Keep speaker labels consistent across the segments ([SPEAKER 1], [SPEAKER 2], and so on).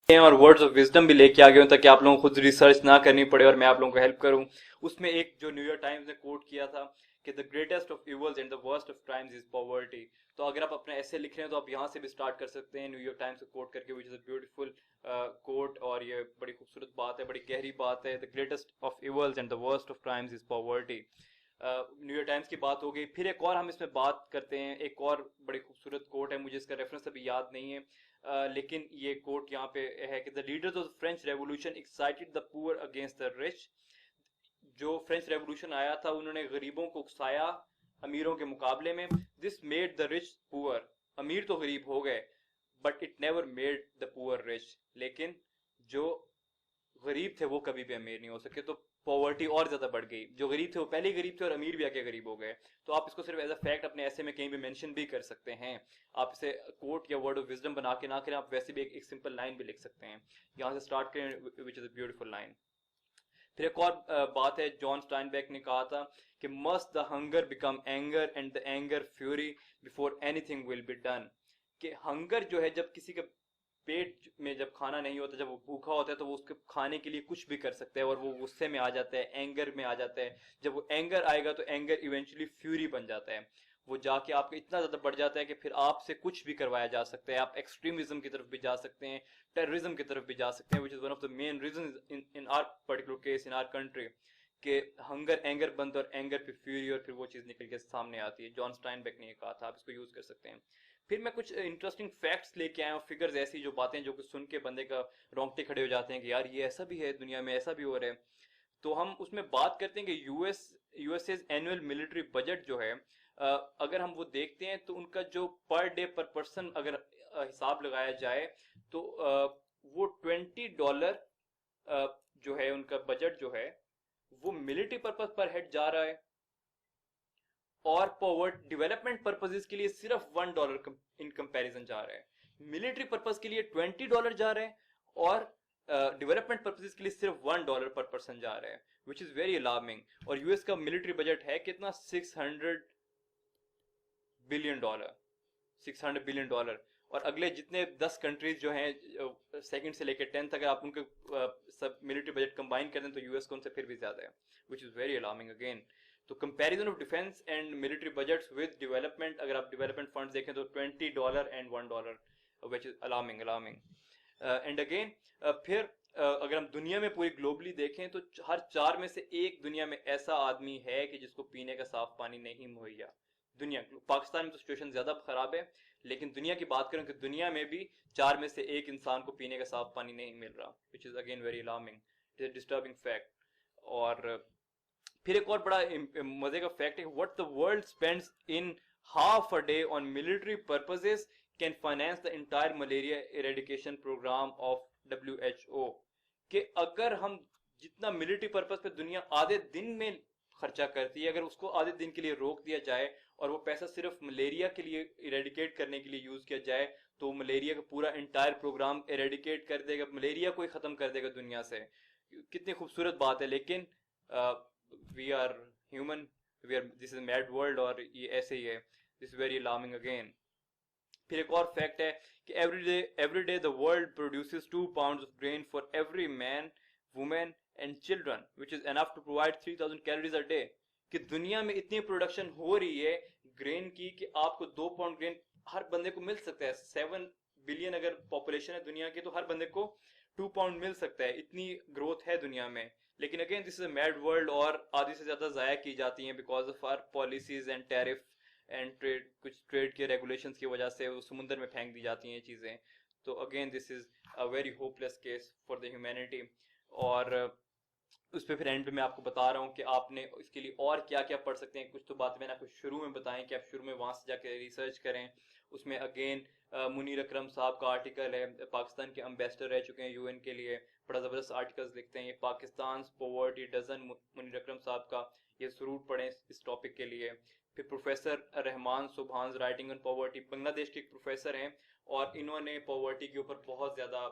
[SPEAKER 1] हैं और words of wisdom भी लेके आ गए हूं ताकि आप लोगों को खुद रिसर्च ना करनी पड़े और मैं आप लोगों को हेल्प करूं। उसमें एक जो न्यूयॉर्क टाइम्स ने कोट किया था कि the greatest of evils and the worst of crimes is poverty. तो अगर आप अपना ऐसे लिख रहे हैं तो आप यहाँ से भी स्टार्ट कर सकते हैं न्यूयॉर्क टाइम्स को कोट करके, which is a beautiful quote. और ये बड़ी खूबसूरत बात है, बड़ी गहरी बात है। The greatest of evils and the worst of crimes is poverty. New York times की बात हो गई, फिर एक और हम इसमें बात करते हैं। एक और बड़ी खूबसूरत कोट है, मुझे इसका रेफरेंस अभी याद नहीं है, लेकिन ये कोट यहाँ पे है कि the leaders of the French revolution excited the poor against the rich. जो फ्रेंच रेवोल्यूशन आया था उन्होंने गरीबों को उकसाया अमीरों के मुकाबले में। This made the rich poor. अमीर तो गरीब हो गए, but it never made the poor rich. लेकिन जो गरीब थे वो कभी भी अमीर नहीं हो सके, तो पॉवर्टी और ज्यादा बढ़ गई। जो गरीब थे वो पहले ही गरीब थे और अमीर भी आके गरीब हो गए। तो आप इसको सिर्फ एज अ फैक्ट अपने ऐसे में कहीं भी मेंशन भी कर सकते हैं। आप इसे कोट या वर्ड ऑफ विजडम बना के ना करें, आप वैसे भी एक सिंपल लाइन भी लिख सकते हैं। यहाँ से स्टार्ट करें, विच इज अ ब्यूटीफुल लाइन। फिर एक और बात है, जॉन स्टाइनबेक ने कहा था कि must the hunger become anger and the anger fury before anything will be done. कि हंगर जो है, जब किसी का पेट में जब खाना नहीं होता, जब वो भूखा होता है तो वो उसके खाने के लिए कुछ भी कर सकता है और वो गुस्से में आ जाता है, एंगर में आ जाता है। जब वो एंगर आएगा तो एंगर इवेंचुअली फ्यूरी बन जाता है। वो जाके आपके इतना ज्यादा बढ़ जाता है कि फिर आपसे कुछ भी करवाया जा सकता है। आप एक्सट्रीमिज्म की तरफ भी जा सकते हैं, टेररिज्म की तरफ भी जा सकते हैं, which is one of the main reason in our particular case in our country, कि हंगर एंगर बंद और एंगर पे फ्यूरी, और फिर वो चीज निकल के सामने आती है। जॉन स्टाइनबेक ने ये कहा था, आप इसको यूज कर सकते हैं। फिर मैं कुछ इंटरेस्टिंग फैक्ट्स लेके आया हूँ, फिगर्स, ऐसी जो बातें जो कि सुन के बंदे का रोंगटे खड़े हो जाते हैं कि यार ये ऐसा भी है, दुनिया में ऐसा भी हो रहा है। तो हम उसमें बात करते हैं कि यूएसए एनुअल मिलिट्री बजट जो है, अगर हम वो देखते हैं तो उनका जो पर डे पर पर्सन अगर हिसाब लगाया जाए तो वो $20 जो है उनका बजट जो है वो मिलिट्री पर्पज पर हेड जा रहा है। और पॉवर्ट डेवलपमेंट पर्पजेस के लिए सिर्फ $1 इन कंपैरिजन जा रहा है। मिलिट्री पर्पज के लिए $20 जा रहे हैं और डेवलपमेंट पर्पजेस के लिए सिर्फ $1 पर पर्सन जा रहा है, विच इज वेरी अलार्मिंग। और यूएस का मिलिट्री बजट है कितना, $600 बिलियन। $600 बिलियन। और अगले जितने 10 कंट्रीज जो हैं सेकंड से लेकर 10 तक, अगर आप उनके सब मिलिट्री बजट कंबाइन कर दें तो यूएस को उनसे फिर भी ज्यादा है, which is very alarming again. तो comparison of defence and military budgets with development, अगर आप डेवलपमेंट फंड्स देखें तो $20 and $1, which is alarming alarming. And again फिर अगर हम दुनिया में पूरी ग्लोबली देखें तो हर 4 में से एक दुनिया में ऐसा आदमी है कि जिसको पीने का साफ पानी नहीं मुहैया। दुनिया, पाकिस्तान में तो सिचुएशन ज्यादा खराब है, लेकिन दुनिया की बात करें कि दुनिया में भी 4 में से एक इंसान को पीने का साफ पानी नहीं मिल रहा, which is again very alarming, it is disturbing fact. और फिर एक और बड़ा मजे का फैक्ट है, what the world spends in half a day on military purposes can finance the entire malaria eradication programme of WHO। कि अगर हम जितना मिलिट्री पर्पस पे दुनिया आधे दिन में खर्चा करती है, अगर उसको आधे दिन के लिए रोक दिया जाए और वो पैसा सिर्फ मलेरिया के लिए इरेडिकेट करने के लिए यूज किया जाए, तो मलेरिया का पूरा इंटायर प्रोग्राम इरेडिकेट कर देगा, मलेरिया को ही खत्म कर देगा दुनिया से। कितनी खूबसूरत बात है। लेकिन we are human, we are, this is mad world, और ये ऐसे ही है। This very alarming again. फिर एक और फैक्ट है कि every day the world produces 2 pounds of grain for every man, women and children, which is enough to provide 3000 calories a day. कि दुनिया में इतनी प्रोडक्शन हो रही है ग्रेन की कि आपको 2 पाउंड ग्रेन हर बंदे को मिल सकता है। 7 बिलियन अगर पॉपुलेशन है दुनिया की तो हर बंदे को 2 पाउंड मिल सकता है, इतनी ग्रोथ है दुनिया में। लेकिन again this is a mad world, और आधी से ज्यादा जाया की जाती हैं because of our policies and tariff and trade, कुछ ट्रेड के रेगुलेशंस की वजह से वो समुद्र में फेंक दी जाती हैं चीजें। तो again this is a very hopeless case for the humanity. और उस पर फिर एंड पे मैं आपको बता रहा हूँ कि आपने इसके लिए और क्या क्या पढ़ सकते हैं। कुछ तो बातें मैंने आपको शुरू में बताई कि आप शुरू में वहां से जाके रिसर्च करें। उसमें अगेन मुनीर अकरम साहब का आर्टिकल है, पाकिस्तान के एम्बेसडर रह चुके हैं यूएन के लिए, बड़ा ज़बरदस्त आर्टिकल्स लिखते हैं ये, पाकिस्तान पॉवर्टी डजन, मुनीर अकरम साहब का, ये ज़रूर पढ़ें इस टॉपिक के लिए। फिर प्रोफेसर रहमान सुबहान राइटिंग ऑन पॉवर्टी, बांग्लादेश के एक प्रोफेसर हैं और इन्होंने पॉवर्टी के ऊपर बहुत ज़्यादा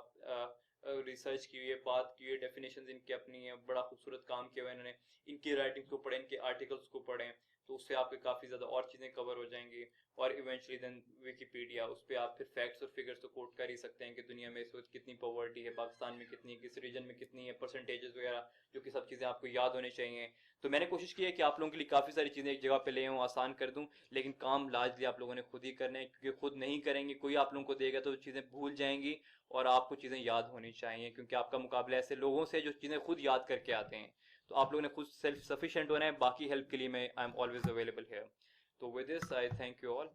[SPEAKER 1] रिसर्च की हुई है, बात की हुई है, डेफिनेशन इनकी अपनी है, बड़ा खूबसूरत काम किया हुआ है इन्होंने। इनकी राइटिंग को पढ़ें, इनके आर्टिकल्स को पढ़ें, तो उससे आपके काफ़ी ज़्यादा और चीज़ें कवर हो जाएंगी। और इवेंचुअली देन विकीपीडिया, उस पर आप फिर फैक्ट्स और फिगर्स तो कोट कर ही सकते हैं कि दुनिया में इस वक्त कितनी पॉवर्टी है, पाकिस्तान में कितनी है, किस रीजन में कितनी है, परसेंटेजेस वगैरह, जो कि सब चीज़ें आपको याद होनी चाहिए। तो मैंने कोशिश की है कि आप लोगों के लिए काफ़ी सारी चीज़ें एक जगह पे ले आऊँ, आसान कर दूँ, लेकिन काम लार्जली आप लोगों ने खुद ही करने हैं, क्योंकि खुद नहीं करेंगे, कोई आप लोगों को देगा तो चीज़ें भूल जाएंगी, और आपको चीज़ें याद होनी चाहिए, क्योंकि आपका मुकाबला ऐसे लोगों से जो चीज़ें खुद याद करके आते हैं। तो आप लोगों ने खुद सेल्फ सफिशिएंट होना है, बाकी हेल्प के लिए मैं आई एम ऑलवेज अवेलेबल है। तो with this I thank you all.